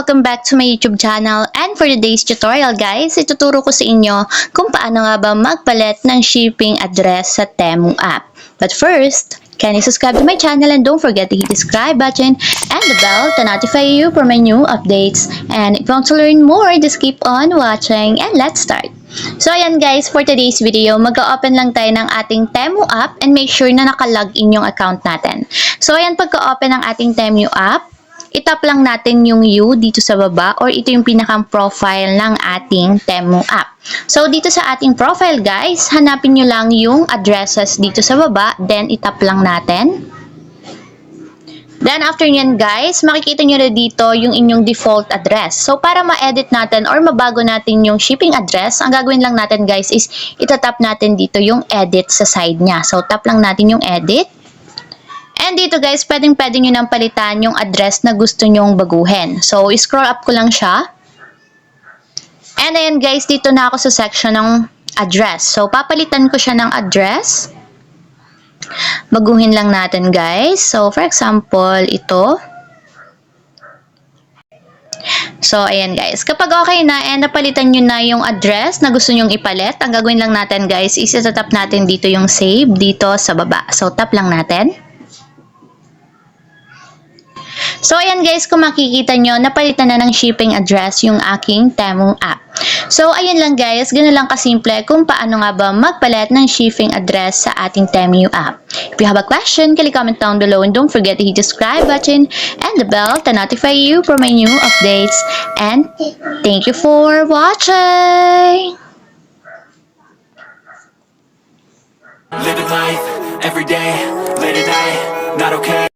welcome back to my YouTube channel. And for today's tutorial guys, ituturo ko sa inyo kung paano nga ba magpalit ng shipping address sa Temu app. But first, can you subscribe to my channel and don't forget to hit the subscribe button and the bell to notify you for my new updates. And if you want to learn more, just keep on watching and let's start. So ayan guys, for today's video, mag-open lang tayo ng ating Temu app and make sure na naka-login yung account natin. So ayan, pagka-open ng ating Temu app, itap lang natin yung U dito sa baba or ito yung pinakang profile ng ating Temu app. So dito sa ating profile guys, hanapin nyo lang yung addresses dito sa baba, then itap lang natin. Then after nyan guys, makikita nyo na dito yung inyong default address. So para ma-edit natin or mabago natin yung shipping address, ang gagawin lang natin guys is itatap natin dito yung edit sa side nya. So tap lang natin yung edit. And dito guys, pwede nyo nang palitan yung address na gusto nyong baguhin. So, scroll up ko lang siya. And ayan guys, dito na ako sa section ng address. So, papalitan ko siya ng address. Baguhin lang natin guys. So, for example, ito. So, ayan guys. Kapag okay na and napalitan nyo na yung address na gusto nyong ipalit, ang gagawin lang natin guys is itatap natin dito yung save dito sa baba. So, tap lang natin. So, ayan guys, kung makikita nyo, napalitan na ng shipping address yung aking Temu app. So, ayan lang guys, ganoon lang kasimple kung paano nga ba magpalit ng shipping address sa ating Temu app. If you have a question, kindly comment down below and don't forget to hit the subscribe button and the bell to notify you for my new updates. And thank you for watching! Living life, every day, late at night, not okay.